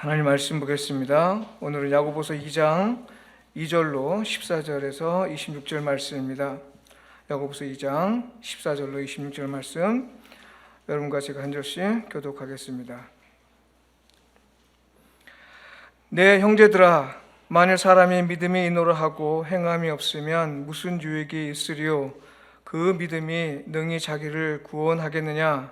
하나님 말씀 보겠습니다. 오늘은 야고보서 2장 2절로 14절에서 26절 말씀입니다. 야고보서 2장 14절로 26절 말씀, 여러분과 제가 한 절씩 교독하겠습니다. 내 형제들아, 만일 사람이 믿음이 있노라 하고 행함이 없으면 무슨 유익이 있으리요? 그 믿음이 능히 자기를 구원하겠느냐?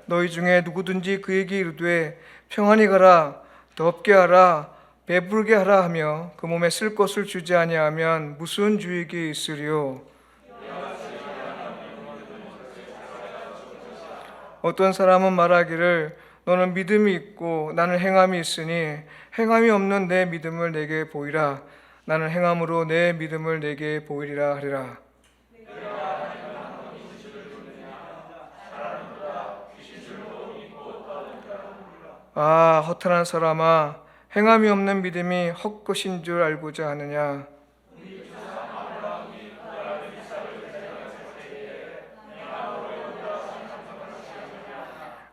너희 중에 누구든지 그에게 이르되 평안히 가라, 덥게 하라, 배부르게 하라 하며 그 몸에 쓸 것을 주지 아니하면 무슨 유익이 있으리요? 어떤 사람은 말하기를 너는 믿음이 있고 나는 행함이 있으니 행함이 없는 내 믿음을 내게 보이라. 나는 행함으로 내 믿음을 내게 보이리라 하리라. 아, 허탄한 사람아, 행함이 없는 믿음이 헛것인 줄 알고자 하느냐?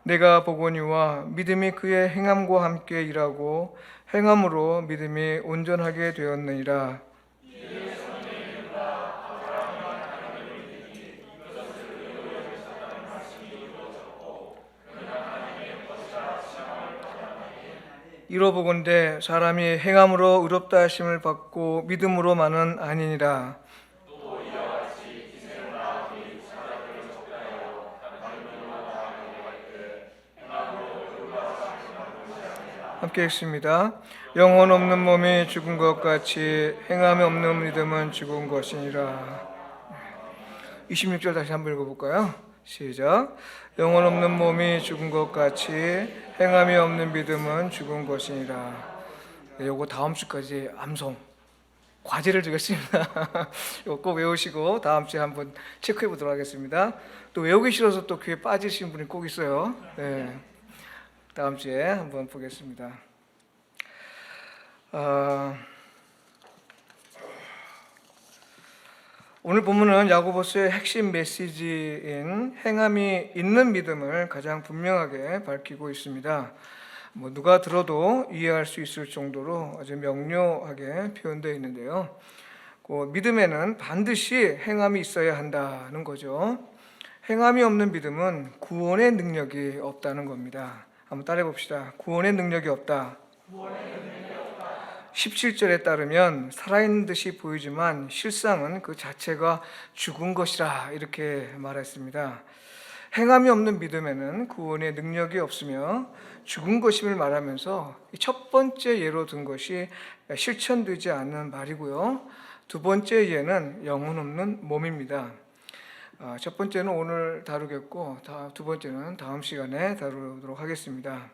내가 보거니와 믿음이 그의 행함과 함께 일하고 행함으로 믿음이 온전하게 되었느니라. 이로보건대 사람이 행함으로 의롭다 하심을 받고 믿음으로만은 아니니라. 함께 읽습니다. 영혼 없는 몸이 죽은 것 같이 행함이 없는 믿음은 죽은 것이니라. 26절 다시 한번 읽어볼까요? 시작. 영혼 없는 몸이 죽은 것 같이 행함이 없는 믿음은 죽은 것이니라. 네, 요거 다음 주까지 암송 과제를 주겠습니다. 이거 꼭 외우시고 다음 주에 한번 체크해 보도록 하겠습니다. 또 외우기 싫어서 또 귀에 빠지신 분이 꼭 있어요. 네. 다음 주에 한번 보겠습니다. 오늘 본문은 야고보서의 핵심 메시지인 행함이 있는 믿음을 가장 분명하게 밝히고 있습니다. 누가 들어도 이해할 수 있을 정도로 아주 명료하게 표현되어 있는데요. 그 믿음에는 반드시 행함이 있어야 한다는 거죠. 행함이 없는 믿음은 구원의 능력이 없다는 겁니다. 한번 따라해 봅시다. 구원의 능력이 없다. 17절에 따르면 살아있는 듯이 보이지만 실상은 그 자체가 죽은 것이라 이렇게 말했습니다. 행함이 없는 믿음에는 구원의 능력이 없으며 죽은 것임을 말하면서 첫 번째 예로 든 것이 실천되지 않는 말이고요. 두 번째 예는 영혼 없는 몸입니다. 첫 번째는 오늘 다루겠고 두 번째는 다음 시간에 다루도록 하겠습니다.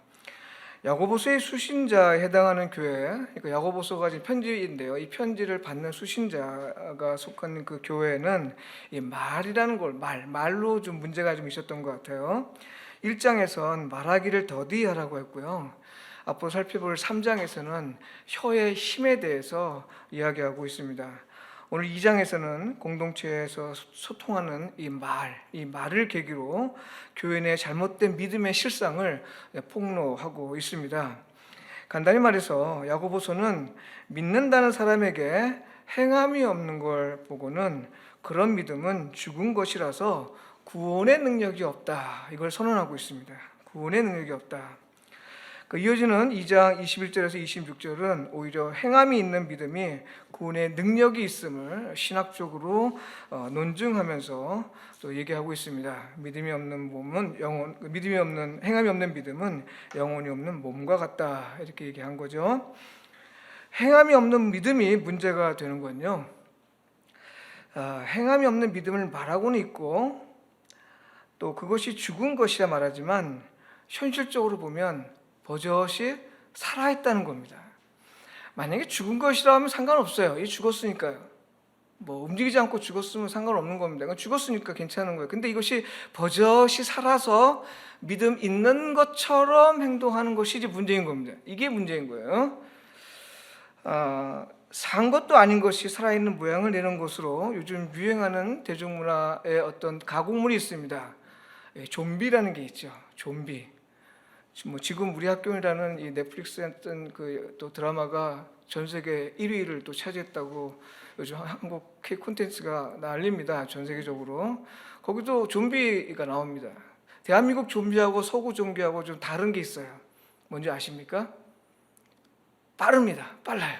야고보서의 수신자에 해당하는 교회, 그러니까 야고보서가 지금 편지인데요. 이 편지를 받는 수신자가 속한 그 교회는 이 말이라는 걸 말로 좀 문제가 좀 있었던 것 같아요. 1장에선 말하기를 더디하라고 했고요. 앞으로 살펴볼 3장에서는 혀의 힘에 대해서 이야기하고 있습니다. 오늘 2장에서는 공동체에서 소통하는 이 말을 계기로 교회 내 잘못된 믿음의 실상을 폭로하고 있습니다. 간단히 말해서 야고보서는 믿는다는 사람에게 행함이 없는 걸 보고는 그런 믿음은 죽은 것이라서 구원의 능력이 없다, 이걸 선언하고 있습니다. 구원의 능력이 없다. 이어지는 2장 21절에서 26절은 오히려 행함이 있는 믿음이 구원의 능력이 있음을 신학적으로 논증하면서 또 얘기하고 있습니다. 행함이 없는 믿음은 영혼이 없는 몸과 같다, 이렇게 얘기한 거죠. 행함이 없는 믿음이 문제가 되는 건요. 행함이 없는 믿음을 말하고는 있고 또 그것이 죽은 것이라 말하지만 현실적으로 보면 버젓이 살아있다는 겁니다. 만약에 죽은 것이라 하면 상관없어요. 죽었으니까요. 움직이지 않고 죽었으면 상관없는 겁니다. 죽었으니까 괜찮은 거예요. 근데 이것이 버젓이 살아서 믿음 있는 것처럼 행동하는 것이 이제 문제인 겁니다. 이게 문제인 거예요. 산 것도 아닌 것이 살아있는 모양을 내는 것으로 요즘 유행하는 대중문화의 어떤 가공물이 있습니다. 좀비라는 게 있죠. 좀비. 지금 우리 학교라는 이 넷플릭스 했던 그 또 드라마가 전 세계 1위를 또 차지했다고 요즘 한국 K 콘텐츠가 난립니다. 전 세계적으로. 거기도 좀비가 나옵니다. 대한민국 좀비하고 서구 좀비하고 좀 다른 게 있어요. 뭔지 아십니까? 빠릅니다. 빨라요.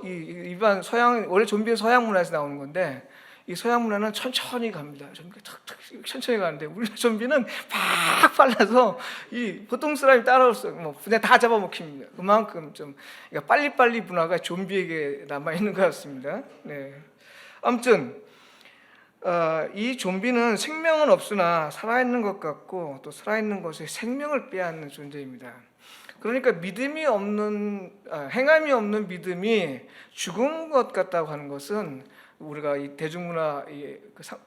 일반 서양, 원래 좀비는 서양 문화에서 나오는 건데 이 서양 문화는 천천히 갑니다. 좀비가 탁탁 천천히 가는데 우리 좀비는 팍 빨라서 이 보통 사람이 따라올 수 없어요. 그냥 다 잡아먹힙니다. 그만큼 좀 그러니까 빨리빨리 문화가 좀비에게 남아 있는 것 같습니다. 네. 아무튼 이 좀비는 생명은 없으나 살아있는 것 같고 또 살아있는 것에 생명을 빼앗는 존재입니다. 그러니까 믿음이 없는 행함이 없는 믿음이 죽은 것 같다고 하는 것은 우리가 이 대중문화,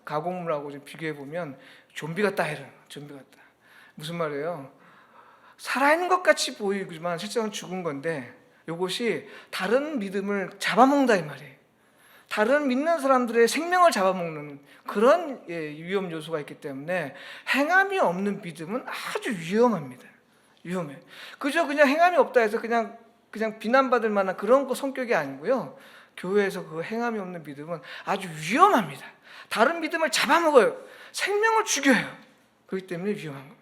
가공문화하고 좀 비교해 보면 좀비 같다 이런 좀비 같다. 무슨 말이에요? 살아있는 것 같이 보이지만 실제로는 죽은 건데 이것이 다른 믿음을 잡아먹는다 이 말이에요. 다른 믿는 사람들의 생명을 잡아먹는 그런 위험 요소가 있기 때문에 행함이 없는 믿음은 아주 위험합니다. 위험해. 그저 그냥 행함이 없다 해서 그냥 비난받을 만한 그런 성격이 아니고요. 교회에서 그 행함이 없는 믿음은 아주 위험합니다. 다른 믿음을 잡아먹어요. 생명을 죽여요. 그렇기 때문에 위험한 겁니다.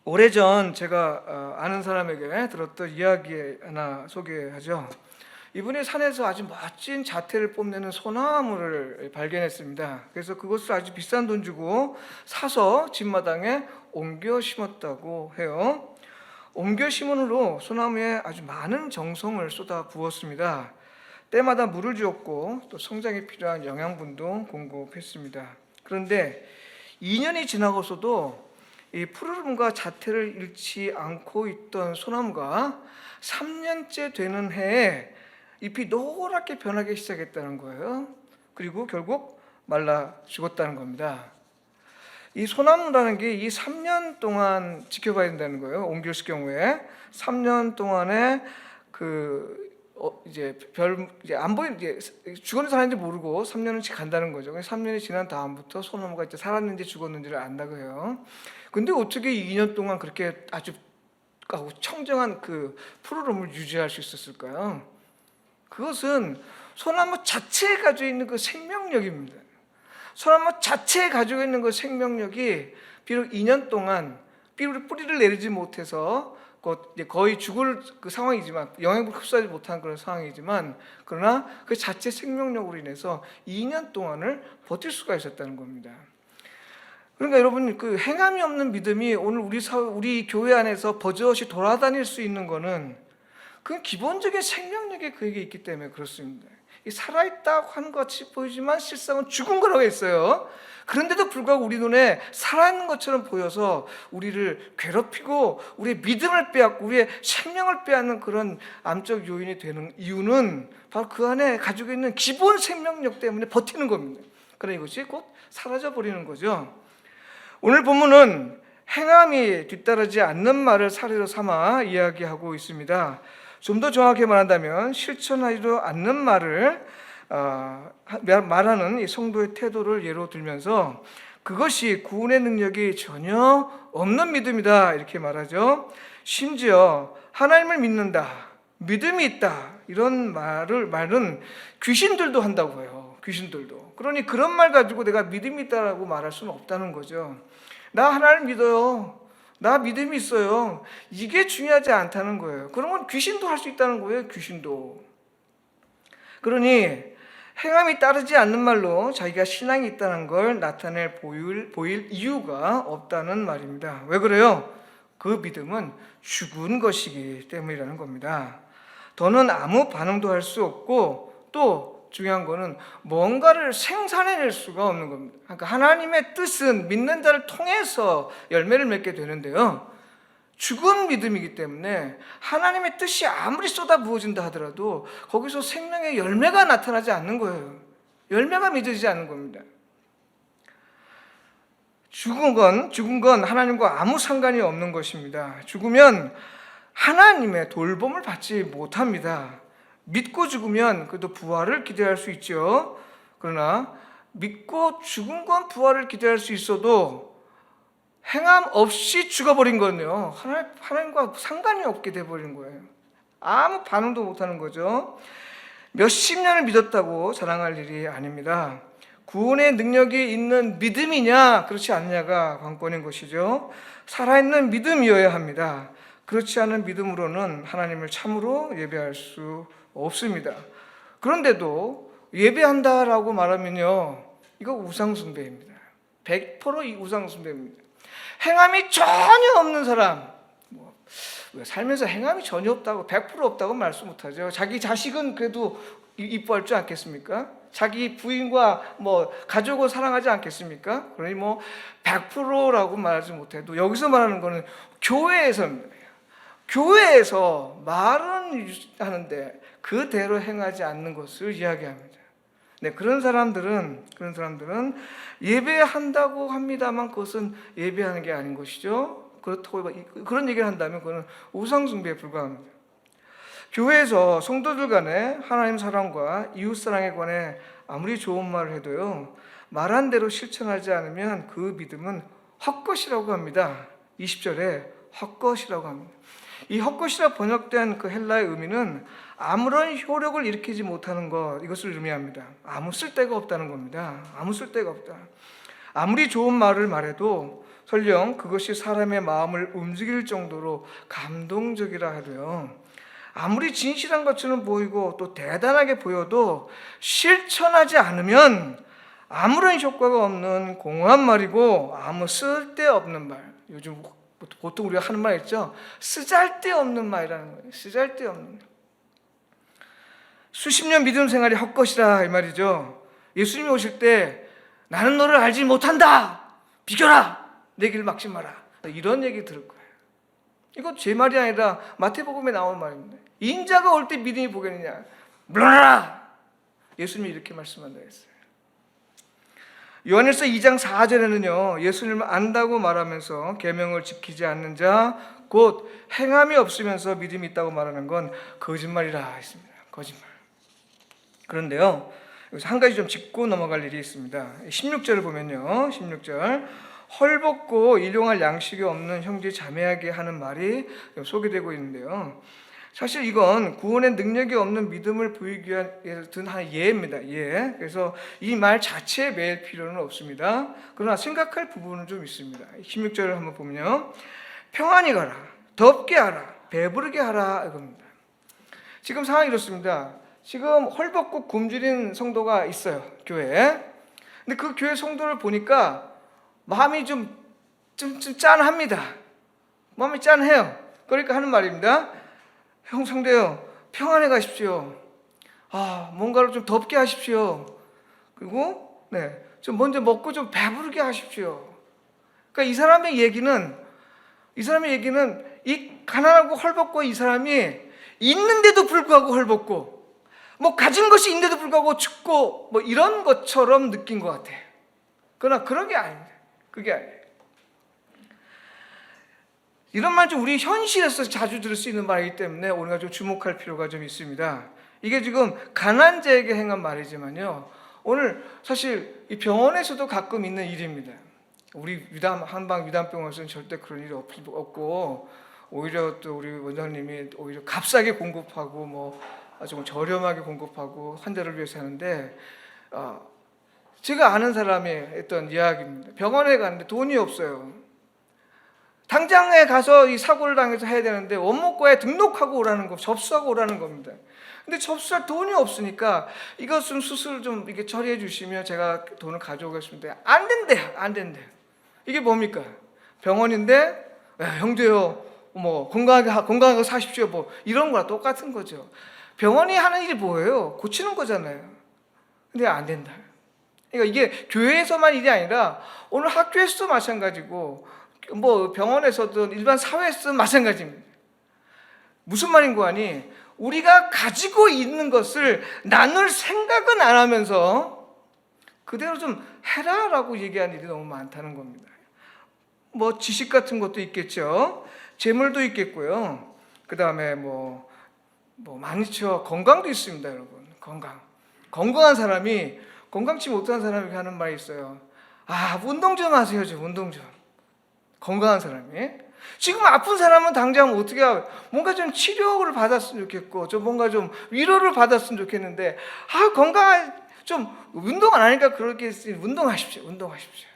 오래전 제가 아는 사람에게 들었던 이야기 하나 소개하죠. 이분이 산에서 아주 멋진 자태를 뽐내는 소나무를 발견했습니다. 그래서 그것을 아주 비싼 돈 주고 사서 집마당에 옮겨 심었다고 해요. 옮겨 심은으로 소나무에 아주 많은 정성을 쏟아 부었습니다. 때마다 물을 주었고 또 성장에 필요한 영양분도 공급했습니다. 그런데 2년이 지나고서도 이 푸르름과 자태를 잃지 않고 있던 소나무가 3년째 되는 해에 잎이 노랗게 변하기 시작했다는 거예요. 그리고 결국 말라 죽었다는 겁니다. 이 소나무라는 게 이 3년 동안 지켜봐야 된다는 거예요. 옮겼을 경우에 3년 동안에 이제 안 보이 이제 죽었는지 살았는지 모르고 3년씩 간다는 거죠. 3년이 지난 다음부터 소나무가 이제 살았는지 죽었는지를 안다고 해요. 근데 어떻게 2년 동안 그렇게 아주 청정한 그 푸르름을 유지할 수 있었을까요? 그것은 소나무 자체에 가지고 있는 그 생명력입니다. 소나무 자체에 가지고 있는 그 생명력이 비록 2년 동안 뿌리를 내리지 못해서 거의 죽을 그 상황이지만 영양분을 흡수하지 못한 그런 상황이지만 그러나 그 자체 생명력으로 인해서 2년 동안을 버틸 수가 있었다는 겁니다. 그러니까 여러분 그 행함이 없는 믿음이 오늘 우리 교회 안에서 버젓이 돌아다닐 수 있는 거는 그 기본적인 생명력이 그에게 있기 때문에 그렇습니다. 살아있다고 하는 것 같이 보이지만 실상은 죽은 거라고 했어요. 그런데도 불구하고 우리 눈에 살아있는 것처럼 보여서 우리를 괴롭히고 우리의 믿음을 빼앗고 우리의 생명을 빼앗는 그런 암적 요인이 되는 이유는 바로 그 안에 가지고 있는 기본 생명력 때문에 버티는 겁니다. 그러나 이것이 곧 사라져버리는 거죠. 오늘 본문은 행함이 뒤따르지 않는 말을 사례로 삼아 이야기하고 있습니다. 좀 더 정확히 말한다면 실천하지도 않는 말을 말하는 이 성도의 태도를 예로 들면서 그것이 구원의 능력이 전혀 없는 믿음이다 이렇게 말하죠. 심지어 하나님을 믿는다, 믿음이 있다 이런 말은 귀신들도 한다고 해요. 귀신들도. 그러니 그런 말 가지고 내가 믿음이 있다라고 말할 수는 없다는 거죠. 나 하나님 믿어요. 나 믿음이 있어요. 이게 중요하지 않다는 거예요. 그러면 귀신도 할 수 있다는 거예요. 귀신도. 그러니 행함이 따르지 않는 말로 자기가 신앙이 있다는 걸 나타낼 보일 이유가 없다는 말입니다. 왜 그래요? 그 믿음은 죽은 것이기 때문이라는 겁니다. 더는 아무 반응도 할 수 없고 또 중요한 거는 뭔가를 생산해낼 수가 없는 겁니다. 그러니까 하나님의 뜻은 믿는 자를 통해서 열매를 맺게 되는데요. 죽은 믿음이기 때문에 하나님의 뜻이 아무리 쏟아부어진다 하더라도 거기서 생명의 열매가 나타나지 않는 거예요. 열매가 맺어지지 않는 겁니다. 죽은 건 하나님과 아무 상관이 없는 것입니다. 죽으면 하나님의 돌봄을 받지 못합니다. 믿고 죽으면 그래도 부활을 기대할 수 있죠. 그러나 믿고 죽은 건 부활을 기대할 수 있어도 행함 없이 죽어버린 거는요, 하나님과 상관이 없게 돼버린 거예요. 아무 반응도 못하는 거죠. 몇십 년을 믿었다고 자랑할 일이 아닙니다. 구원의 능력이 있는 믿음이냐 그렇지 않냐가 관건인 것이죠. 살아있는 믿음이어야 합니다. 그렇지 않은 믿음으로는 하나님을 참으로 예배할 수 없습니다. 그런데도 예배한다라고 말하면요, 이거 우상숭배입니다. 100% 이 우상숭배입니다. 행함이 전혀 없는 사람, 살면서 행함이 전혀 없다고 100% 없다고 말씀 못하죠. 자기 자식은 그래도 이뻐할 줄 않겠습니까? 자기 부인과 가족을 사랑하지 않겠습니까? 그러니 100%라고 말하지 못해도 여기서 말하는 거는 교회에서입니다. 교회에서 말은 하는데 그대로 행하지 않는 것을 이야기합니다. 네, 그런 사람들은 예배한다고 합니다만 그것은 예배하는 게 아닌 것이죠. 그렇다고 그런 얘기를 한다면 그거는 우상숭배에 불과합니다. 교회에서 성도들 간에 하나님 사랑과 이웃 사랑에 관해 아무리 좋은 말을 해도요, 말한 대로 실천하지 않으면 그 믿음은 헛것이라고 합니다. 20절에 헛것이라고 합니다. 이 헛것이라 번역된 그 헬라의 의미는 아무런 효력을 일으키지 못하는 것, 이것을 의미합니다. 아무 쓸데가 없다는 겁니다. 아무 쓸데가 없다. 아무리 좋은 말을 말해도 설령 그것이 사람의 마음을 움직일 정도로 감동적이라 해도요, 아무리 진실한 것처럼 보이고 또 대단하게 보여도 실천하지 않으면 아무런 효과가 없는 공허한 말이고 아무 쓸데없는 말. 요즘 보통 우리가 하는 말 있죠? 쓰잘데없는 말이라는 거예요. 쓰잘데없는. 수십 년 믿음 생활이 헛것이라 이 말이죠. 예수님이 오실 때 나는 너를 알지 못한다, 비켜라, 내 길 막지 마라, 이런 얘기 들을 거예요. 이거 제 말이 아니라 마태복음에 나온 말입니다. 인자가 올 때 믿음이 보겠느냐, 물러나라, 예수님이 이렇게 말씀한다 했어요. 요한일서 2장 4절에는요, 예수님을 안다고 말하면서 계명을 지키지 않는 자, 곧 행함이 없으면서 믿음이 있다고 말하는 건 거짓말이라 했습니다. 거짓말. 그런데요, 여기서 한 가지 좀 짚고 넘어갈 일이 있습니다. 16절을 보면요, 16절, 헐벗고 일용할 양식이 없는 형제 자매에게 하는 말이 소개되고 있는데요, 사실 이건 구원의 능력이 없는 믿음을 보이기 위해서 든 하나의 예입니다. 예. 그래서 이 말 자체에 매일 필요는 없습니다. 그러나 생각할 부분은 좀 있습니다. 16절을 한번 보면요, 평안히 가라, 덥게 하라, 배부르게 하라, 이겁니다. 지금 상황이 이렇습니다. 지금 헐벗고 굶주린 성도가 있어요, 교회에. 근데 그 교회 성도를 보니까 마음이 좀 짠합니다. 마음이 짠해요. 그러니까 하는 말입니다. 형 성도요, 평안해 가십시오. 뭔가를 좀 덥게 하십시오. 그리고 좀 먼저 먹고 좀 배부르게 하십시오. 그러니까 이 사람의 얘기는 이 가난하고 헐벗고 이 사람이 있는데도 불구하고 헐벗고 가진 것이 있는데도 불구하고 춥고 이런 것처럼 느낀 것 같아요. 그러나 그런 게 아닙니다. 그게 아니에요. 이런 말 좀 우리 현실에서 자주 들을 수 있는 말이기 때문에 우리가 좀 주목할 필요가 좀 있습니다. 이게 지금 가난자에게 행한 말이지만요, 오늘 사실 이 병원에서도 가끔 있는 일입니다. 우리 한방 위담병원에서는 절대 그런 일이 없고, 오히려 또 우리 원장님이 오히려 값싸게 공급하고 아주 저렴하게 공급하고 환자를 위해서 하는데, 제가 아는 사람이 했던 이야기입니다. 병원에 갔는데 돈이 없어요. 당장에 가서 이 사고를 당해서 해야 되는데 원목과에 등록하고 오라는 거, 접수하고 오라는 겁니다. 근데 접수할 돈이 없으니까 이것 좀 수술 좀 이렇게 처리해 주시면 제가 돈을 가져오겠습니다. 안 된대요. 이게 뭡니까? 병원인데, 형제요, 건강하게 사십시오, 이런 거랑 똑같은 거죠. 병원이 하는 일이 뭐예요? 고치는 거잖아요. 근데 안 된다. 그러니까 이게 교회에서만 일이 아니라 오늘 학교에서도 마찬가지고, 병원에서든 일반 사회에서든 마찬가지입니다. 무슨 말인고 하니, 우리가 가지고 있는 것을 나눌 생각은 안 하면서 그대로 좀 해라라고 얘기하는 일이 너무 많다는 겁니다. 지식 같은 것도 있겠죠. 재물도 있겠고요. 그 다음에 많죠. 건강도 있습니다, 여러분. 건강한 사람이 건강치 못한 사람에게 하는 말이 있어요. 아, 운동 좀 하세요. 좀 운동 좀. 건강한 사람이. 지금 아픈 사람은 당장 어떻게 뭔가 좀 치료를 받았으면 좋겠고 좀 뭔가 좀 위로를 받았으면 좋겠는데 건강한 좀 운동 안 하니까 그렇게 운동하십시오. 운동하십시오.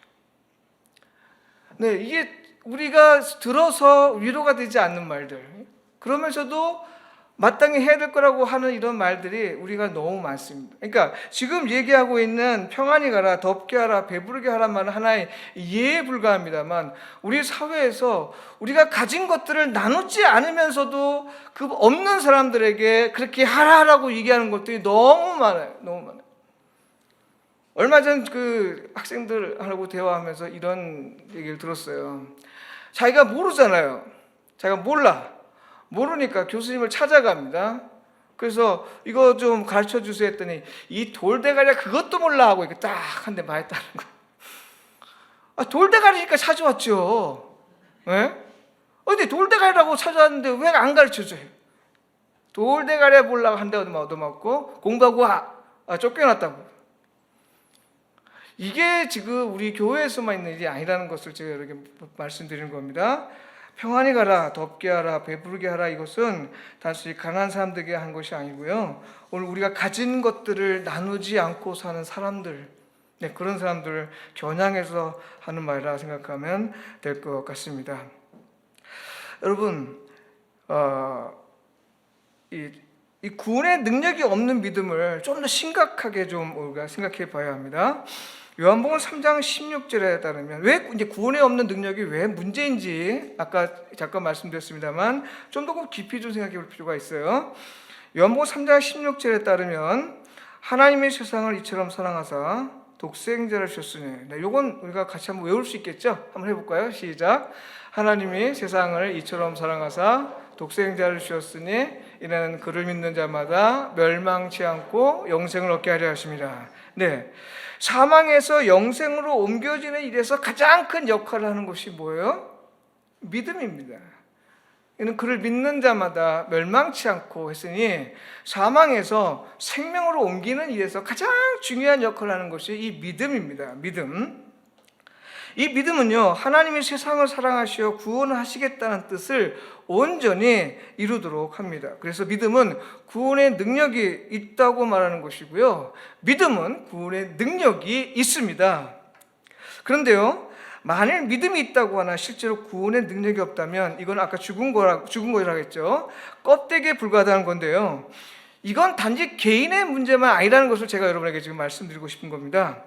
네, 이게 우리가 들어서 위로가 되지 않는 말들. 그러면서도 마땅히 해야 될 거라고 하는 이런 말들이 우리가 너무 많습니다. 그러니까 지금 얘기하고 있는 평안히 가라, 덥게 하라, 배부르게 하란 말은 하나의 예에 불과합니다만 우리 사회에서 우리가 가진 것들을 나누지 않으면서도 그 없는 사람들에게 그렇게 하라라고 얘기하는 것들이 너무 많아요. 너무 많아요. 얼마 전 그 학생들하고 대화하면서 이런 얘기를 들었어요. 자기가 모르잖아요. 자기가 모르니까 교수님을 찾아갑니다. 그래서 이거 좀 가르쳐 주세요 했더니 이 돌대가리가 그것도 몰라 하고 이렇게 딱 한 대 맞았다는 거예요. 돌대가리니까 찾아왔죠. 네? 근데 돌대가리라고 찾아왔는데 왜 안 가르쳐줘요? 돌대가리야 몰라 한 대 얻어맞고 공부하고 쫓겨났다고. 이게 지금 우리 교회에서만 있는 일이 아니라는 것을 제가 이렇게 말씀드리는 겁니다. 평안히 가라, 덥게 하라, 배부르게 하라, 이것은 단순히 가난한 사람들에게 한 것이 아니고요. 오늘 우리가 가진 것들을 나누지 않고 사는 사람들, 그런 사람들을 겨냥해서 하는 말이라 생각하면 될 것 같습니다. 여러분, 이 구원의 능력이 없는 믿음을 좀 더 심각하게 좀 우리가 생각해 봐야 합니다. 요한복음 3장 16절에 따르면 왜 이제 구원에 없는 능력이 왜 문제인지 아까 잠깐 말씀드렸습니다만 좀 더 깊이 좀 생각해 볼 필요가 있어요. 요한복음 3장 16절에 따르면 하나님의 세상을 이처럼 사랑하사 독생자를 주셨으니, 요건 우리가 같이 한번 외울 수 있겠죠? 한번 해볼까요? 시작. 하나님이 세상을 이처럼 사랑하사 독생자를 주셨으니 이는 그를 믿는 자마다 멸망치 않고 영생을 얻게 하려 하십니다. 네, 사망에서 영생으로 옮겨지는 일에서 가장 큰 역할을 하는 것이 뭐예요? 믿음입니다. 이는 그를 믿는 자마다 멸망치 않고 했으니 사망에서 생명으로 옮기는 일에서 가장 중요한 역할을 하는 것이 이 믿음입니다. 믿음. 이 믿음은요, 하나님이 세상을 사랑하시어 구원을 하시겠다는 뜻을 온전히 이루도록 합니다. 그래서 믿음은 구원의 능력이 있다고 말하는 것이고요, 믿음은 구원의 능력이 있습니다. 그런데요, 만일 믿음이 있다고 하나 실제로 구원의 능력이 없다면 이건 아까 죽은 거라고 했죠. 껍데기에 불과하다는 건데요, 이건 단지 개인의 문제만 아니라는 것을 제가 여러분에게 지금 말씀드리고 싶은 겁니다.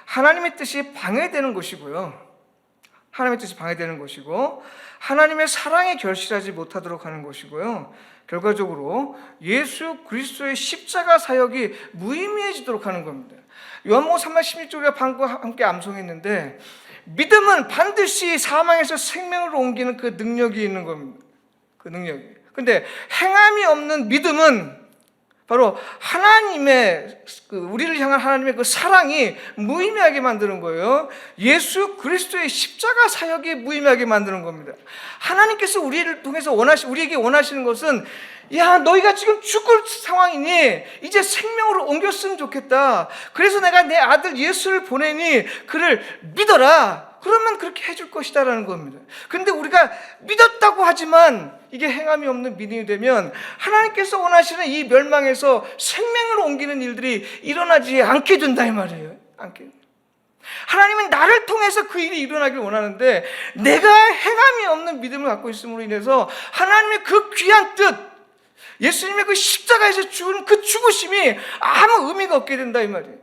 하나님의 뜻이 방해되는 것이고요, 하나님의 뜻이 방해되는 것이고 하나님의 사랑에 결실하지 못하도록 하는 것이고요, 결과적으로 예수 그리스도의 십자가 사역이 무의미해지도록 하는 겁니다. 요한복음 3장 16절에 방금 함께 암송했는데 믿음은 반드시 사망에서 생명으로 옮기는 그 능력이 있는 겁니다. 그 능력이. 근데 행함이 없는 믿음은 바로 하나님의 우리를 향한 하나님의 그 사랑이 무의미하게 만드는 거예요. 예수 그리스도의 십자가 사역이 무의미하게 만드는 겁니다. 하나님께서 우리를 통해서 우리에게 원하시는 것은, 야, 너희가 지금 죽을 상황이니 이제 생명으로 옮겼으면 좋겠다. 그래서 내가 내 아들 예수를 보내니 그를 믿어라. 그러면 그렇게 해줄 것이다라는 겁니다. 그런데 우리가 믿었다고 하지만 이게 행함이 없는 믿음이 되면 하나님께서 원하시는 이 멸망에서 생명으로 옮기는 일들이 일어나지 않게 된다 이 말이에요. 하나님은 나를 통해서 그 일이 일어나길 원하는데 내가 행함이 없는 믿음을 갖고 있음으로 인해서 하나님의 그 귀한 뜻, 예수님의 그 십자가에서 죽은 그 죽으심이 아무 의미가 없게 된다 이 말이에요.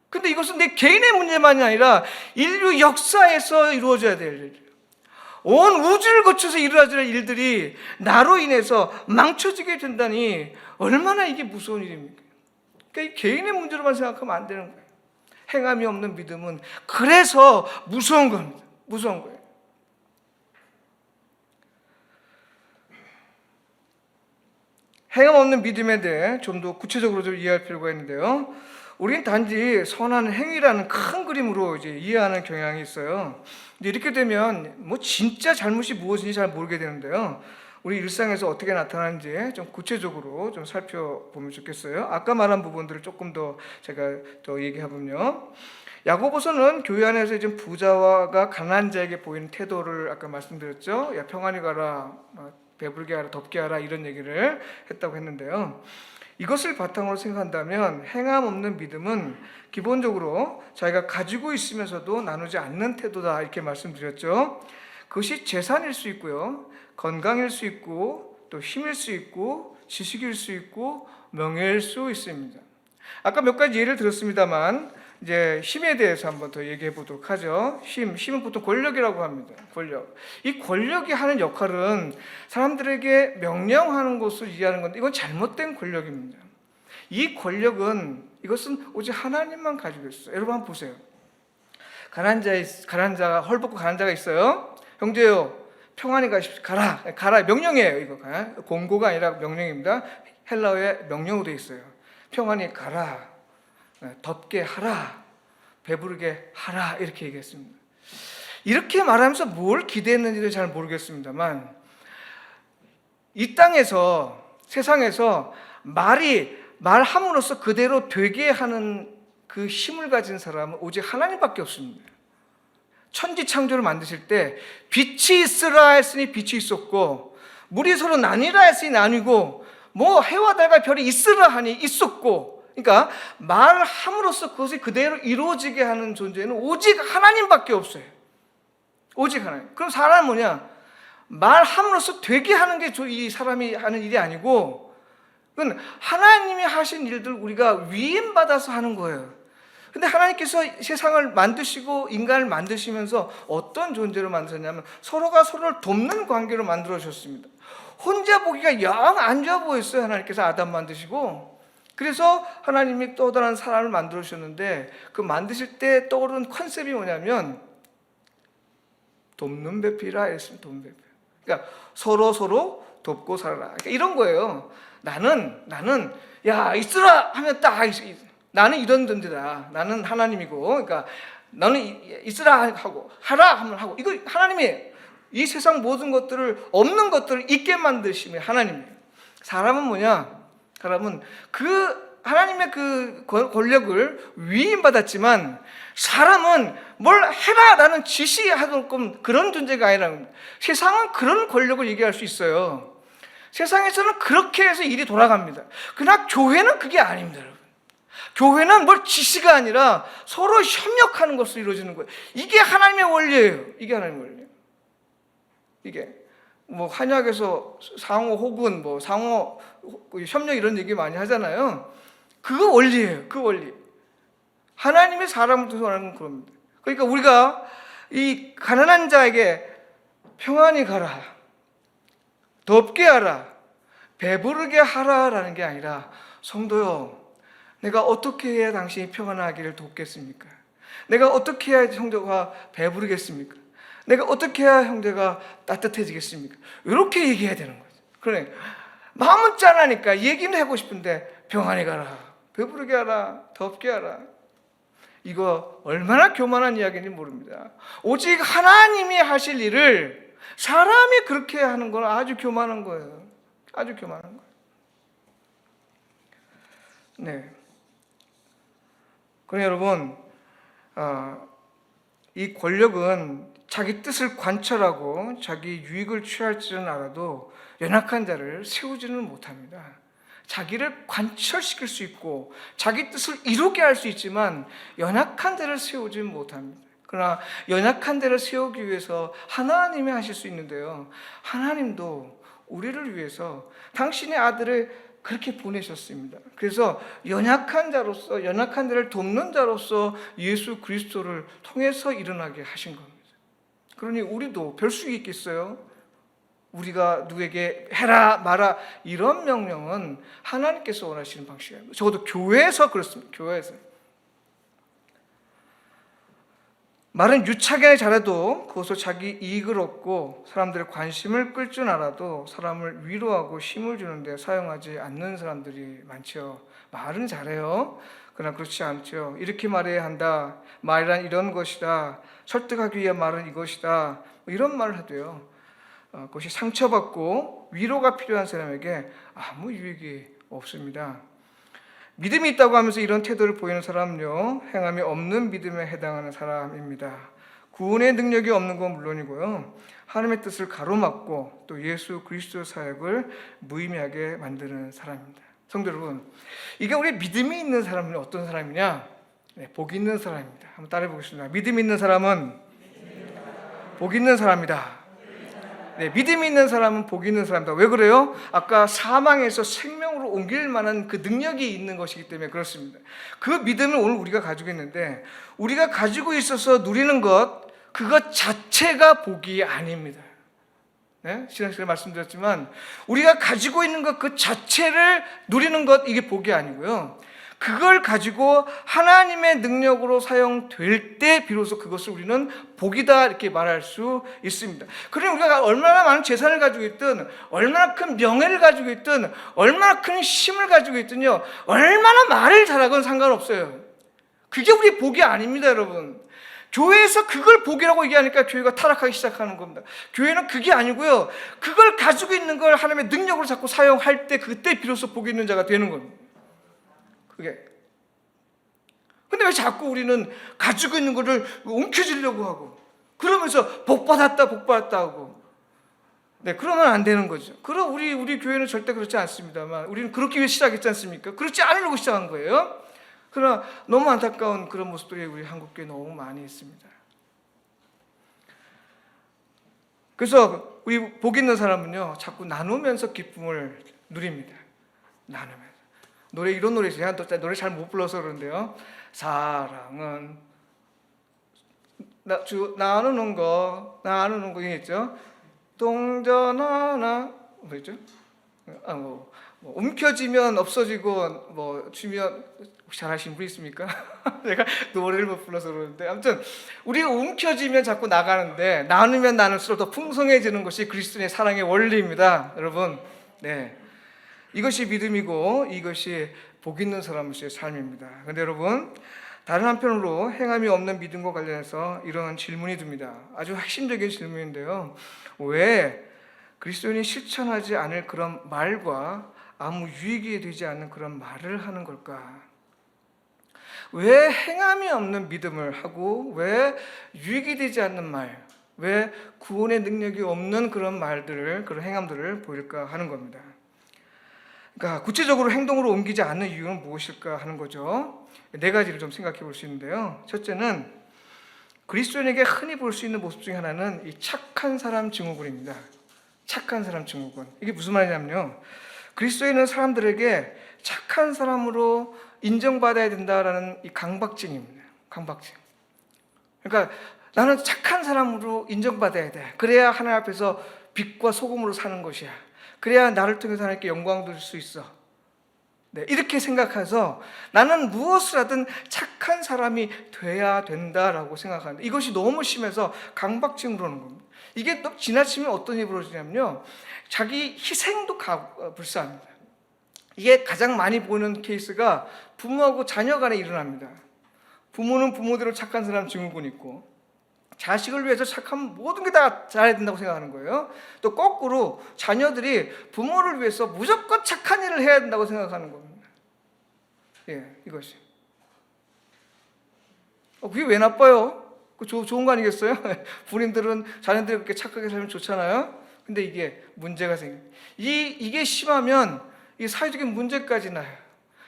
근데 이것은 내 개인의 문제만이 아니라 인류 역사에서 이루어져야 될 일이에요. 온 우주를 거쳐서 이루어질 일들이 나로 인해서 망쳐지게 된다니 얼마나 이게 무서운 일입니까? 그러니까 이 개인의 문제로만 생각하면 안 되는 거예요. 행함이 없는 믿음은 그래서 무서운 겁니다. 무서운 거예요. 행함 없는 믿음에 대해 좀 더 구체적으로 좀 이해할 필요가 있는데요, 우리는 단지 선한 행위라는 큰 그림으로 이제 이해하는 경향이 있어요. 근데 이렇게 되면 뭐 진짜 잘못이 무엇인지 잘 모르게 되는데요, 우리 일상에서 어떻게 나타나는지 좀 구체적으로 좀 살펴보면 좋겠어요. 아까 말한 부분들을 조금 더 제가 더 얘기해보면요. 야고보서는 교회 안에서 지금 부자와 가난한 자에게 보이는 태도를 아까 말씀드렸죠. 야, 평안히 가라, 배불게 하라, 덥게 하라, 이런 얘기를 했다고 했는데요. 이것을 바탕으로 생각한다면 행함 없는 믿음은 기본적으로 자기가 가지고 있으면서도 나누지 않는 태도다, 이렇게 말씀드렸죠. 그것이 재산일 수 있고요, 건강일 수 있고, 또 힘일 수 있고, 지식일 수 있고, 명예일 수 있습니다. 아까 몇 가지 예를 들었습니다만 이제 힘에 대해서 한번 더 얘기해 보도록 하죠. 힘은 보통 권력이라고 합니다. 권력. 이 권력이 하는 역할은 사람들에게 명령하는 것을 이해하는 건데, 이건 잘못된 권력입니다. 이 권력은, 이것은 오직 하나님만 가지고 있어요. 여러분 한번 보세요. 헐벗고 가난 자가 있어요. 형제요, 평안히 가십시오. 가라. 명령이에요. 이거 공고가 아니라 명령입니다. 헬라어에 명령으로 되어 있어요. 평안히 가라, 덥게 하라, 배부르게 하라, 이렇게 얘기했습니다. 이렇게 말하면서 뭘 기대했는지는 잘 모르겠습니다만, 이 땅에서, 세상에서 말함으로써 그대로 되게 하는 그 힘을 가진 사람은 오직 하나님밖에 없습니다. 천지창조를 만드실 때 빛이 있으라 했으니 빛이 있었고, 물이 서로 나뉘라 했으니 나뉘고, 해와 달과 별이 있으라 하니 있었고, 그러니까 말함으로써 그것이 그대로 이루어지게 하는 존재는 오직 하나님밖에 없어요. 오직 하나님. 그럼 사람은 뭐냐? 말함으로써 되게 하는 게 이 사람이 하는 일이 아니고, 그건 하나님이 하신 일들 우리가 위임받아서 하는 거예요. 근데 하나님께서 세상을 만드시고 인간을 만드시면서 어떤 존재로 만드셨냐면 서로가 서로를 돕는 관계로 만들어 주셨습니다. 혼자 보기가 영 안 좋아 보였어요. 하나님께서 아담 만드시고, 그래서 하나님이 또 다른 사람을 만들어 주셨는데, 그 만드실 때 떠오르는 컨셉이 뭐냐면 돕는 배필이라 했으면 돕는 배필. 그러니까 서로 돕고 살아라, 그러니까 이런 거예요. 나는 야 있으라 하면 딱 나는 이런 존재다. 나는 하나님이고, 그러니까 너는 있으라 하고 하라 하면 하고, 이거 하나님이 이 세상 모든 것들을, 없는 것들을 있게 만드시면 하나님이에요. 사람은 뭐냐? 사람은 그 하나님의 그 권력을 위임받았지만, 사람은 뭘 해라라는 지시하는 그런 존재가 아니라, 세상은 그런 권력을 얘기할 수 있어요. 세상에서는 그렇게 해서 일이 돌아갑니다. 그러나 교회는 그게 아닙니다, 여러분. 교회는 뭘 지시가 아니라 서로 협력하는 것으로 이루어지는 거예요. 이게 하나님의 원리예요. 이게 하나님의 원리예요. 이게 한약에서 상호 혹은 상호 협력 이런 얘기 많이 하잖아요. 그거 원리예요. 그 원리. 하나님의 사람을 통해서 하는 겁니다. 그러니까 우리가 이 가난한 자에게 평안히 가라, 덥게 하라, 배부르게 하라라는 게 아니라, 성도요, 내가 어떻게 해야 당신이 평안하기를 돕겠습니까? 내가 어떻게 해야 형제가 배부르겠습니까? 내가 어떻게 해야 형제가 따뜻해지겠습니까? 이렇게 얘기해야 되는 거죠. 그래, 마음은 짠하니까 얘기는 하고 싶은데 평안히 가라, 배부르게 하라, 덥게 하라. 이거 얼마나 교만한 이야기인지 모릅니다. 오직 하나님이 하실 일을 사람이 그렇게 하는 건 아주 교만한 거예요. 아주 교만한 거예요. 네. 그럼 여러분, 이 권력은 자기 뜻을 관철하고 자기 유익을 취할 줄은 알아도 연약한 자를 세우지는 못합니다. 자기를 관철시킬 수 있고 자기 뜻을 이루게 할 수 있지만 연약한 자를 세우지는 못합니다. 그러나 연약한 자를 세우기 위해서 하나님이 하실 수 있는데요, 하나님도 우리를 위해서 당신의 아들을 그렇게 보내셨습니다. 그래서 연약한 자로서, 연약한 자를 돕는 자로서 예수 그리스도를 통해서 일어나게 하신 겁니다. 그러니 우리도 별 수 있겠어요? 우리가 누구에게 해라 마라 이런 명령은 하나님께서 원하시는 방식이에요. 적어도 교회에서 그렇습니다. 교회에서. 말은 유창하게 잘해도 그것을 자기 이익을 얻고 사람들의 관심을 끌 줄 알아도 사람을 위로하고 힘을 주는데 사용하지 않는 사람들이 많죠. 말은 잘해요. 그러나 그렇지 않죠. 이렇게 말해야 한다. 말이란 이런 것이다. 설득하기 위한 말은 이것이다. 이런 말을 하도요, 그것이 상처받고 위로가 필요한 사람에게 아무 유익이 없습니다. 믿음이 있다고 하면서 이런 태도를 보이는 사람은요, 행함이 없는 믿음에 해당하는 사람입니다. 구원의 능력이 없는 건 물론이고요, 하나님의 뜻을 가로막고 또 예수 그리스도의 사역을 무의미하게 만드는 사람입니다. 성도 여러분, 이게 우리 믿음이 있는 사람은 어떤 사람이냐? 네, 복 있는 사람입니다. 한번 따라해 보겠습니다. 믿음 있는 사람은 복 있는 사람이다. 네, 믿음이 있는 사람은 복 있는 사람이다. 왜 그래요? 아까 사망에서 생명으로 옮길 만한 그 능력이 있는 것이기 때문에 그렇습니다. 그 믿음을 오늘 우리가 가지고 있는데, 우리가 가지고 있어서 누리는 것, 그것 자체가 복이 아닙니다. 네? 지난 시간에 말씀드렸지만 우리가 가지고 있는 것 그 자체를 누리는 것, 이게 복이 아니고요, 그걸 가지고 하나님의 능력으로 사용될 때 비로소 그것을 우리는 복이다 이렇게 말할 수 있습니다. 그러니 우리가 얼마나 많은 재산을 가지고 있든, 얼마나 큰 명예를 가지고 있든, 얼마나 큰 힘을 가지고 있든요, 얼마나 말을 잘하건 상관없어요. 그게 우리 복이 아닙니다, 여러분. 교회에서 그걸 복이라고 얘기하니까 교회가 타락하기 시작하는 겁니다. 교회는 그게 아니고요, 그걸 가지고 있는 걸 하나님의 능력으로 자꾸 사용할 때, 그때 비로소 복이 있는 자가 되는 겁니다. 그게. 근데 왜 자꾸 우리는 가지고 있는 거를 움켜쥐려고 하고, 그러면서 복 받았다 하고. 네, 그러면 안 되는 거죠. 그럼 우리 교회는 절대 그렇지 않습니다만, 우리는 그렇기 위해 시작했지 않습니까? 그렇지 않으려고 시작한 거예요. 그러나 너무 안타까운 그런 모습들이 우리 한국교회에 너무 많이 있습니다. 그래서 우리 복 있는 사람은요, 자꾸 나누면서 기쁨을 누립니다. 나누면서. 노래, 이런 노래 있어요. 또 노래 잘 못 불러서 그러는데요. 사랑은 나누는 거 이게 있죠. 동전 하나, 뭐였죠? 움켜쥐면 없어지고, 주면, 혹시 잘 아시는 분 있습니까? 제가 노래를 못 불러서 그러는데, 아무튼 우리가 움켜쥐면 자꾸 나가는데, 나누면 나눌수록 더 풍성해지는 것이 그리스도의 사랑의 원리입니다, 여러분. 네, 이것이 믿음이고 이것이 복 있는 사람의 삶입니다. 그런데 여러분, 다른 한편으로 행함이 없는 믿음과 관련해서 이런 질문이 듭니다. 아주 핵심적인 질문인데요, 왜 그리스도인이 실천하지 않을 그런 말과 아무 유익이 되지 않는 그런 말을 하는 걸까? 왜 행함이 없는 믿음을 하고, 왜 유익이 되지 않는 말, 왜 구원의 능력이 없는 그런 말들을, 그런 행함들을 보일까 하는 겁니다. 그러니까 구체적으로 행동으로 옮기지 않는 이유는 무엇일까 하는 거죠. 네 가지를 좀 생각해 볼 수 있는데요. 첫째는 그리스도인에게 흔히 볼 수 있는 모습 중에 하나는 이 착한 사람 증후군입니다. 착한 사람 증후군. 이게 무슨 말이냐면요, 그리스도인은 사람들에게 착한 사람으로 인정받아야 된다라는 이 강박증입니다. 강박증. 그러니까 나는 착한 사람으로 인정받아야 돼. 그래야 하나님 앞에서 빛과 소금으로 사는 것이야. 그래야 나를 통해서 하나님께 영광 돌릴 수 있어. 네, 이렇게 생각해서 나는 무엇을 하든 착한 사람이 돼야 된다라고 생각하는데, 이것이 너무 심해서 강박증으로 오는 겁니다. 이게 또 지나치면 어떤 일이 벌어지냐면요, 자기 희생도 불사합니다. 이게 가장 많이 보는 케이스가 부모하고 자녀 간에 일어납니다. 부모는 부모대로 착한 사람 증후군이 있고, 자식을 위해서 착하면 모든 게 다 잘해야 된다고 생각하는 거예요. 또 거꾸로 자녀들이 부모를 위해서 무조건 착한 일을 해야 된다고 생각하는 겁니다. 예, 이것이. 그게 왜 나빠요? 좋은 거 아니겠어요? 부모님들은 자녀들이 그렇게 착하게 살면 좋잖아요. 근데 이게 문제가 생깁니다. 이게 심하면 이 사회적인 문제까지 나요.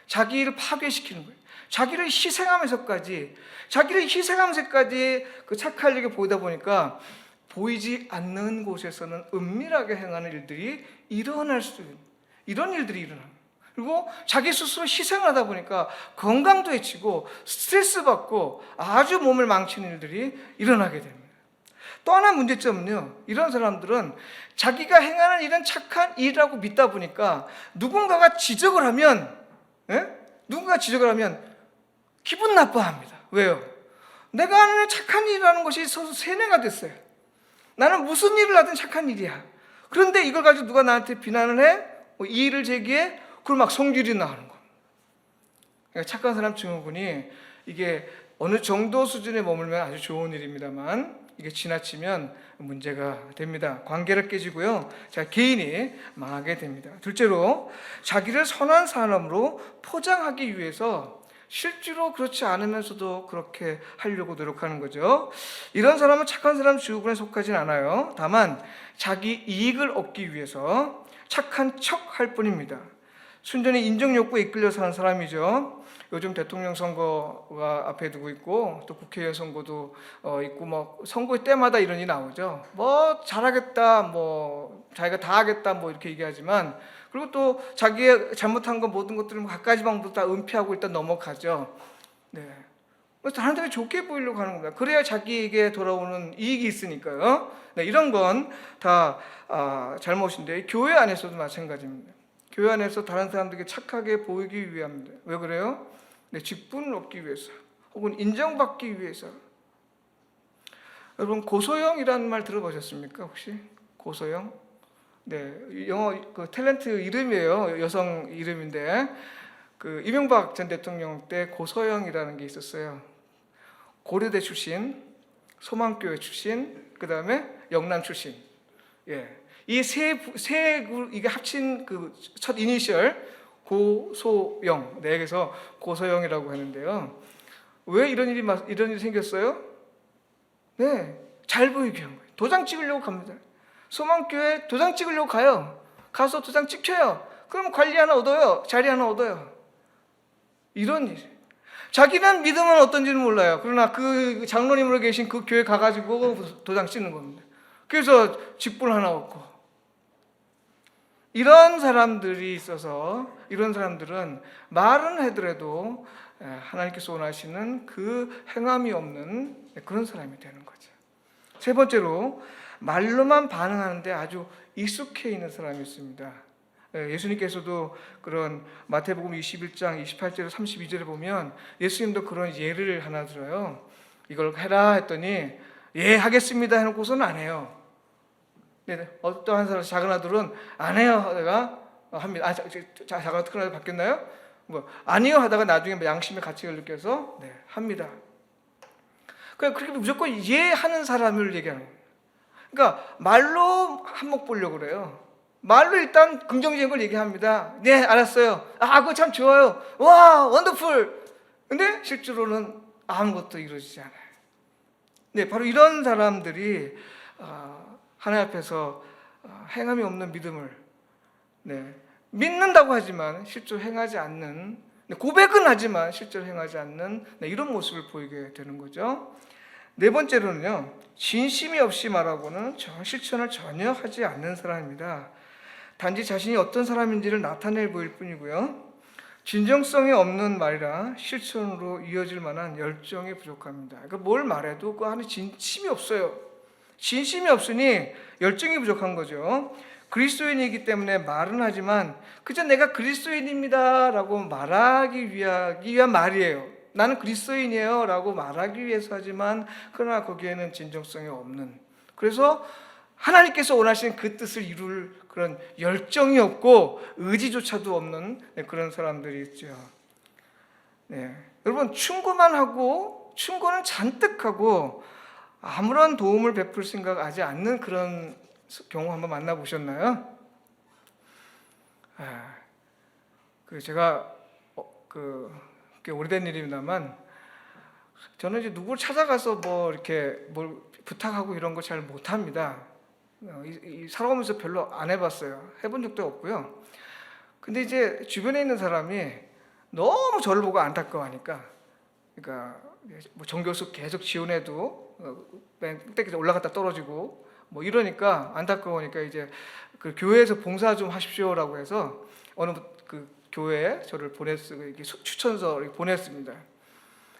자기를 파괴시키는 거예요. 자기를 희생하면서까지 그 착할 일을 보이다 보니까 보이지 않는 곳에서는 은밀하게 행하는 일들이 일어날 수 있는, 이런 일들이 일어납니다. 그리고 자기 스스로 희생을 하다 보니까 건강도 해치고 스트레스 받고 아주 몸을 망치는 일들이 일어나게 됩니다. 또 하나 문제점은요, 이런 사람들은 자기가 행하는 일은 착한 일이라고 믿다 보니까 누군가가 지적을 하면 기분 나빠합니다. 왜요? 내가 하는 착한 일이라는 것이 서로 세뇌가 됐어요. 나는 무슨 일을 하든 착한 일이야. 그런데 이걸 가지고 누가 나한테 비난을 해? 이의를 제기해? 그걸 막 성질이 나는 겁니다. 그러니까 착한 사람 증후군이 이게 어느 정도 수준에 머물면 아주 좋은 일입니다만, 이게 지나치면 문제가 됩니다. 관계를 깨지고요. 자, 개인이 망하게 됩니다. 둘째로 자기를 선한 사람으로 포장하기 위해서 실제로 그렇지 않으면서도 그렇게 하려고 노력하는 거죠. 이런 사람은 착한 사람 지구군에 속하진 않아요. 다만 자기 이익을 얻기 위해서 착한 척 할 뿐입니다. 순전히 인정 욕구에 이끌려 사는 사람이죠. 요즘 대통령 선거가 앞에 두고 있고 또 국회의원 선거도 있고 뭐 선거 때마다 이런 일이 나오죠. 뭐 잘하겠다, 뭐 자기가 다 하겠다, 뭐 이렇게 얘기하지만 그리고 또 자기의 잘못한 거 모든 것들을 갖가지 방법으로 다 은폐하고 일단 넘어가죠. 네. 사람들이 좋게 보이려고 하는 겁니다. 그래야 자기에게 돌아오는 이익이 있으니까요. 네, 이런 건 다 잘못인데 교회 안에서도 마찬가지입니다. 교회 안에서 다른 사람들에게 착하게 보이기 위함입니다. 왜 그래요? 네, 직분을 얻기 위해서 혹은 인정받기 위해서. 여러분 고소영이라는 말 들어보셨습니까? 혹시 고소영? 네, 영어 그 탤런트 이름이에요. 여성 이름인데 그 이명박 전 대통령 때 고소영이라는 게 있었어요. 고려대 출신, 소망교회 출신, 그 다음에 영남 출신. 예, 이 이게 합친 그 첫 이니셜 고소영. 네, 그래서 고소영이라고 하는데요. 왜 이런 일이 생겼어요? 네, 잘 보이게 한 거예요. 도장 찍으려고 갑니다. 소망교회 도장 찍으려고 가요. 가서 도장 찍혀요. 그럼 관리 하나 얻어요. 자리 하나 얻어요. 이런 일. 자기는 믿음은 어떤지는 몰라요. 그러나 그 장로님으로 계신 그 교회 가가지고 도장 찍는 겁니다. 그래서 직분 하나 얻고. 이런 사람들이 있어서 이런 사람들은 말은 하더라도 하나님께서 원하시는 그 행함이 없는 그런 사람이 되는 거죠. 세 번째로 말로만 반응하는데 아주 익숙해 있는 사람이 있습니다. 예수님께서도 그런 마태복음 21장 28절에서 32절에 보면 예수님도 그런 예를 하나 들어요. 이걸 해라 했더니 예 하겠습니다 해놓고서는 안 해요. 네, 어떠한 사람 작은 아들은 안 해요 내가 합니다. 작은 아들 큰 아들 바뀌었나요? 뭐 아니요 하다가 나중에 양심의 가책을 느껴서 네 합니다. 그렇게 무조건 예 하는 사람을 얘기하는 거예요. 그러니까 말로 한몫 보려고 그래요. 말로 일단 긍정적인 걸 얘기합니다. 네, 알았어요. 그거 참 좋아요. 와, 원더풀. 근데 실제로는 아무것도 이루어지지 않아요. 네, 바로 이런 사람들이 하나님 앞에서 행함이 없는 믿음을 믿는다고 하지만 실제로 행하지 않는, 고백은 하지만 실제로 행하지 않는 이런 모습을 보이게 되는 거죠. 네 번째로는요, 진심이 없이 말하고는 실천을 전혀 하지 않는 사람입니다. 단지 자신이 어떤 사람인지를 나타내 보일 뿐이고요. 진정성이 없는 말이라 실천으로 이어질 만한 열정이 부족합니다. 그러니까 뭘 말해도 그 안에 진심이 없어요. 진심이 없으니 열정이 부족한 거죠. 그리스도인이기 때문에 말은 하지만 그저 내가 그리스도인입니다 라고 말하기 위한 말이에요. 나는 그리스도인이에요 라고 말하기 위해서 하지만 그러나 거기에는 진정성이 없는, 그래서 하나님께서 원하시는 그 뜻을 이룰 그런 열정이 없고 의지조차도 없는 그런 사람들이 있죠. 네. 여러분 충고만 하고 충고는 잔뜩 하고 아무런 도움을 베풀 생각하지 않는 그런 경우 한번 만나보셨나요? 제가 꽤 오래된 일입니다만 저는 이제 누구를 찾아가서 뭐 이렇게 뭘 부탁하고 이런 거 잘 못합니다. 살아오면서 별로 안 해봤어요. 해본 적도 없고요. 근데 이제 주변에 있는 사람이 너무 저를 보고 안타까워하니까, 그러니까 뭐 정교수 계속 지원해도 꼭대기 올라갔다 떨어지고 뭐 이러니까 안타까우니까 이제 그 교회에서 봉사 좀 하십시오라고 해서 어느 그 교회에 저를 추천서 보냈습니다.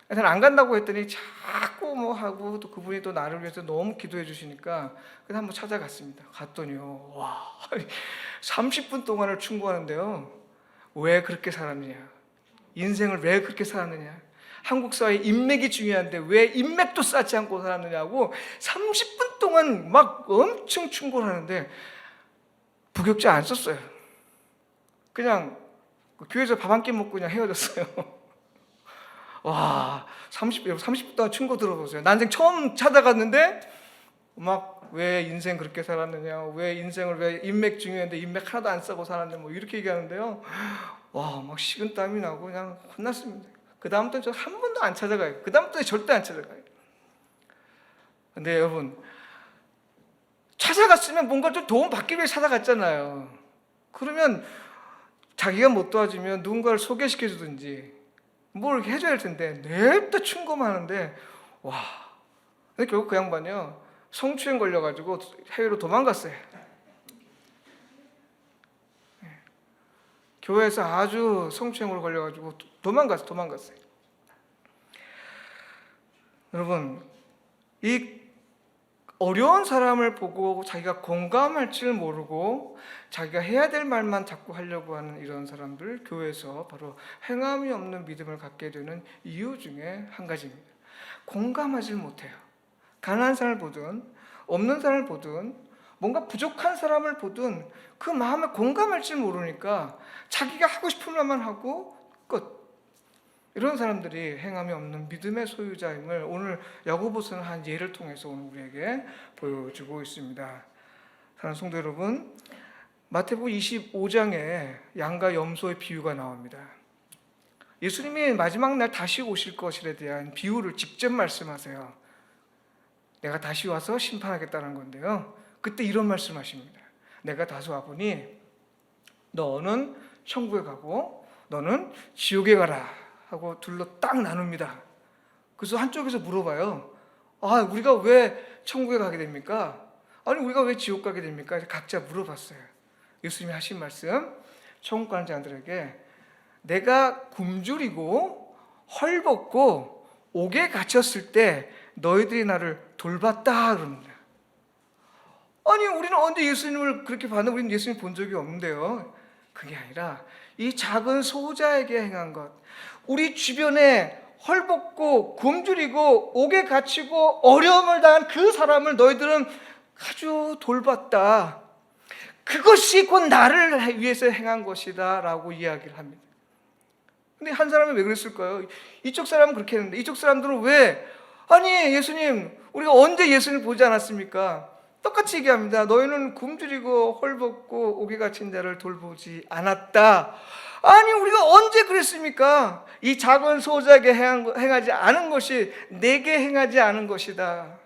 저는 안 간다고 했더니 자꾸 뭐 하고 또 그분이 또 나를 위해서 너무 기도해 주시니까 그래서 한번 찾아갔습니다. 갔더니요, 와, 30분 동안을 충고하는데요. 왜 그렇게 살았느냐? 인생을 왜 그렇게 살았느냐? 한국 사회 인맥이 중요한데 왜 인맥도 쌓지 않고 살았느냐고 30분 동안 막 엄청 충고를 하는데 부격자 안 썼어요. 그냥 교회에서 밥 한 끼 먹고 그냥 헤어졌어요. 와, 30분 동안 충고 들어보세요. 난생 처음 찾아갔는데 막 왜 인생 그렇게 살았느냐, 왜 인생을 왜 인맥 중요한데 인맥 하나도 안 쓰고 살았는데 뭐 이렇게 얘기하는데요. 와, 막 식은땀이 나고 그냥 혼났습니다. 그 다음부터 저 한 번도 안 찾아가요. 그 다음부터 절대 안 찾아가요. 근데 여러분, 찾아갔으면 뭔가 좀 도움 받기 위해 찾아갔잖아요. 그러면 자기가 못 도와주면 누군가를 소개시켜 주든지 뭘 이렇게 해줘야 할 텐데 냅다 충고하는데, 와. 근데 결국 그 양반이요, 성추행 걸려가지고 해외로 도망갔어요. 교회에서 아주 성추행으로 걸려가지고 도망갔어요. 여러분, 이 어려운 사람을 보고 자기가 공감할 줄 모르고 자기가 해야 될 말만 자꾸 하려고 하는 이런 사람들, 교회에서 바로 행함이 없는 믿음을 갖게 되는 이유 중에 한 가지입니다. 공감하지 못해요. 가난한 사람을 보든 없는 사람을 보든 뭔가 부족한 사람을 보든 그 마음에 공감할 줄 모르니까 자기가 하고 싶은 말만 하고 끝. 이런 사람들이 행함이 없는 믿음의 소유자임을 오늘 야고보서는 한 예를 통해서 오늘 우리에게 보여주고 있습니다. 사랑하는 성도 여러분, 마태복음 25장에 양과 염소의 비유가 나옵니다. 예수님이 마지막 날 다시 오실 것에 대한 비유를 직접 말씀하세요. 내가 다시 와서 심판하겠다는 건데요, 그때 이런 말씀하십니다. 내가 다시 와보니 너는 천국에 가고 너는 지옥에 가라 하고 둘로 딱 나눕니다. 그래서 한쪽에서 물어봐요. 아, 우리가 왜 천국에 가게 됩니까? 아니, 우리가 왜 지옥 가게 됩니까? 각자 물어봤어요. 예수님이 하신 말씀, 천국 가는 자들에게 내가 굶주리고 헐벗고 옥에 갇혔을 때 너희들이 나를 돌봤다 그럽니다. 아니, 우리는 언제 예수님을 그렇게 봤나? 우리는 예수님 본 적이 없는데요. 그게 아니라 이 작은 소자에게 행한 것, 우리 주변에 헐벗고 굶주리고 옥에 갇히고 어려움을 당한 그 사람을 너희들은 아주 돌봤다. 그것이 곧 나를 위해서 행한 것이다 라고 이야기를 합니다. 근데 한 사람이 왜 그랬을까요? 이쪽 사람은 그렇게 했는데 이쪽 사람들은 왜? 아니, 예수님, 우리가 언제 예수님을 보지 않았습니까? 똑같이 얘기합니다. 너희는 굶주리고 헐벗고 옥에 갇힌 자를 돌보지 않았다. 아니, 우리가 언제 그랬습니까? 이 작은 소자에게 행하지 않은 것이 내게 행하지 않은 것이다.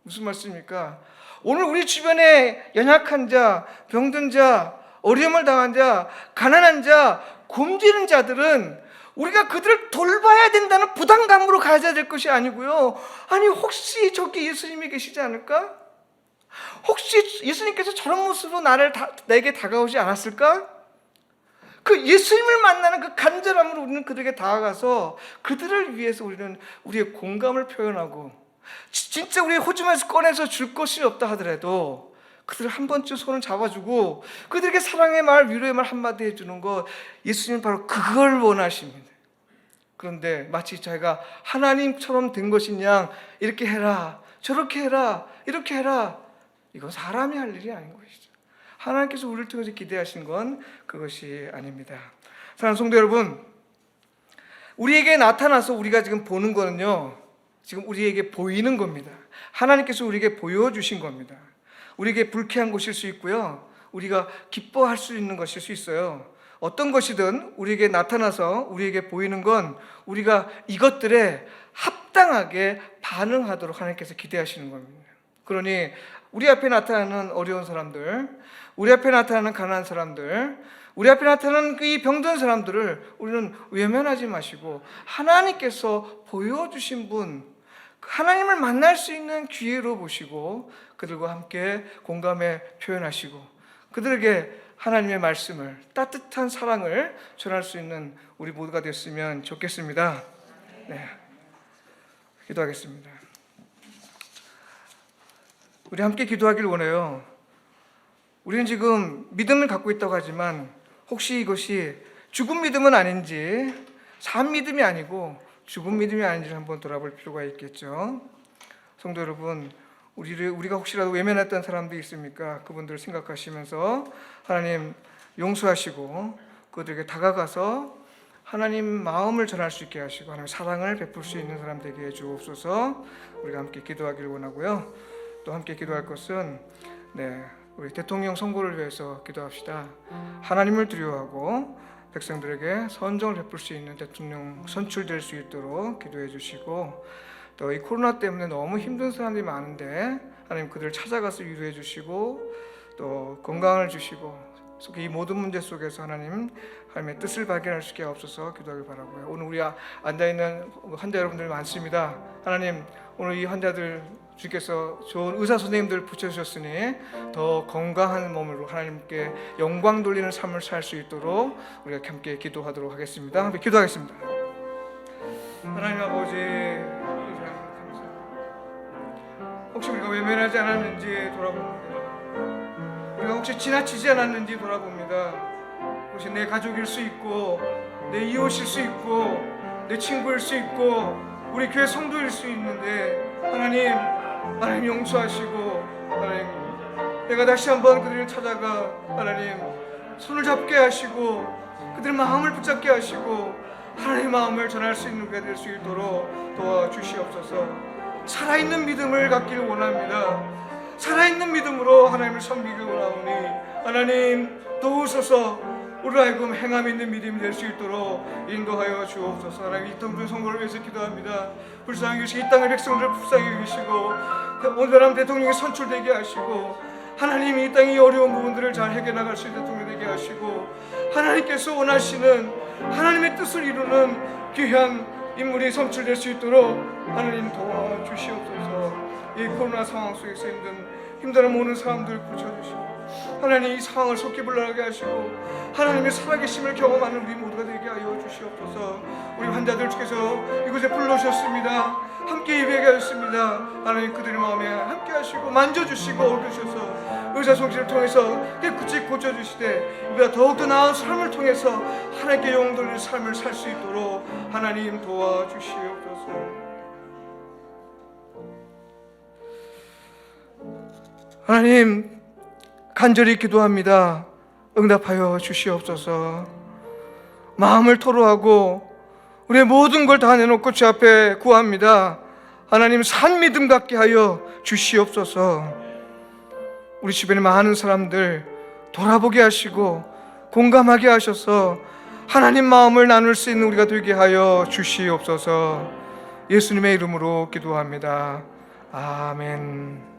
무슨 말씀입니까? 오늘 우리 주변에 연약한 자, 병든 자, 어려움을 당한 자, 가난한 자, 굶주리는 자들은 우리가 그들을 돌봐야 된다는 부담감으로 가져야 될 것이 아니고요. 아니, 혹시 저기 예수님이 계시지 않을까? 혹시 예수님께서 저런 모습으로 내게 다가오지 않았을까? 그 예수님을 만나는 그 간절함으로 우리는 그들에게 다가가서 그들을 위해서 우리는 우리의 공감을 표현하고, 진짜 우리의 호주머니에서 꺼내서 줄 것이 없다 하더라도 그들을 한 번쯤 손을 잡아주고 그들에게 사랑의 말, 위로의 말 한마디 해주는 것, 예수님은 바로 그걸 원하십니다. 그런데 마치 자기가 하나님처럼 된 것인 양 이렇게 해라, 저렇게 해라, 이렇게 해라, 이건 사람이 할 일이 아닌 것이죠. 하나님께서 우리를 통해서 기대하신 건 그것이 아닙니다. 사랑하는 성도 여러분, 우리에게 나타나서 우리가 지금 보는 거는요, 지금 우리에게 보이는 겁니다. 하나님께서 우리에게 보여주신 겁니다. 우리에게 불쾌한 것일 수 있고요, 우리가 기뻐할 수 있는 것일 수 있어요. 어떤 것이든 우리에게 나타나서 우리에게 보이는 건 우리가 이것들에 합당하게 반응하도록 하나님께서 기대하시는 겁니다. 그러니 우리 앞에 나타나는 어려운 사람들, 우리 앞에 나타나는 가난한 사람들, 우리 앞에 나타나는 이 병든 사람들을 우리는 외면하지 마시고 하나님께서 보여주신 분, 하나님을 만날 수 있는 기회로 보시고 그들과 함께 공감에 표현하시고 그들에게 하나님의 말씀을, 따뜻한 사랑을 전할 수 있는 우리 모두가 됐으면 좋겠습니다. 네, 기도하겠습니다. 우리 함께 기도하길 원해요. 우리는 지금 믿음을 갖고 있다고 하지만 혹시 이것이 죽은 믿음은 아닌지, 산 믿음이 아니고 죽은 믿음이 아닌지를 한번 돌아볼 필요가 있겠죠. 성도 여러분, 우리가 혹시라도 외면했던 사람도 있습니까? 그분들을 생각하시면서 하나님 용서하시고 그들에게 다가가서 하나님 마음을 전할 수 있게 하시고 하나님 사랑을 베풀 수 있는 사람 되게 해 주옵소서. 우리가 함께 기도하기를 원하고요. 또 함께 기도할 것은 우리 대통령 선거를 위해서 기도합시다. 하나님을 두려워하고 백성들에게 선정을 베풀 수 있는 대통령 선출될 수 있도록 기도해 주시고, 또 이 코로나 때문에 너무 힘든 사람들이 많은데 하나님 그들을 찾아가서 위로해 주시고 또 건강을 주시고 이 모든 문제 속에서 하나님의 뜻을 발견할 수 있게 없어서 기도하길 바라고요. 오늘 우리 앉아있는 환자 여러분들 많습니다. 하나님 오늘 이 환자들 주께서 좋은 의사 선생님들 붙여주셨으니 더 건강한 몸으로 하나님께 영광 돌리는 삶을 살 수 있도록 우리가 함께 기도하도록 하겠습니다. 함께 기도하겠습니다. 하나님 아버지, 혹시 우리가 외면하지 않았는지 돌아봅니다. 우리가 혹시 지나치지 않았는지 돌아봅니다. 혹시 내 가족일 수 있고 내 이웃일 수 있고 내 친구일 수 있고 우리 교회 성도일 수 있는데 하나님 용서하시고 하나님 내가 다시 한번 그들을 찾아가 하나님 손을 잡게 하시고 그들의 마음을 붙잡게 하시고 하나님의 마음을 전할 수 있는 우리가 될 수 있도록 도와주시옵소서. 살아있는 믿음을 갖기를 원합니다. 살아있는 믿음으로 하나님을 섬기길 원하오니 하나님 도우소서. 우리로 하여금 행함 있는 믿음이 될 수 있도록 인도하여 주옵소서. 하나님 이 동준 선거를 위해서 기도합니다. 불쌍히 여기시고 이 땅의 백성들을 불쌍히 여기시고 오늘날 대통령이 선출되게 하시고 하나님 이 땅의 어려운 부분들을 잘 해결나갈 수 있는 대통령이 되게 하시고 하나님께서 원하시는 하나님의 뜻을 이루는 귀한 인물이 선출될 수 있도록 하나님 도와주시옵소서. 이 코로나 상황 속에서 힘들어 모는 사람들 고쳐주시고 하나님 이 상황을 속히 물러나게 하시고 하나님의 살아계심을 경험하는 우리 모두가 되게 하여 주시옵소서. 우리 환자들 중에서 이곳에 불러주셨습니다. 함께 예배하게 하셨습니다. 하나님 그들의 마음에 함께 하시고 만져주시고 얻으셔서 의사송실을 통해서 깨끗이 고쳐주시되 우리가 더욱더 나은 삶을 통해서 하나님께 영광 돌리는 삶을 살 수 있도록 하나님 도와주시옵소서. 하나님 간절히 기도합니다. 응답하여 주시옵소서. 마음을 토로하고 우리의 모든 걸 다 내놓고 주 앞에 구합니다. 하나님 산 믿음 갖게 하여 주시옵소서. 우리 주변에 많은 사람들 돌아보게 하시고 공감하게 하셔서 하나님 마음을 나눌 수 있는 우리가 되게 하여 주시옵소서. 예수님의 이름으로 기도합니다. 아멘.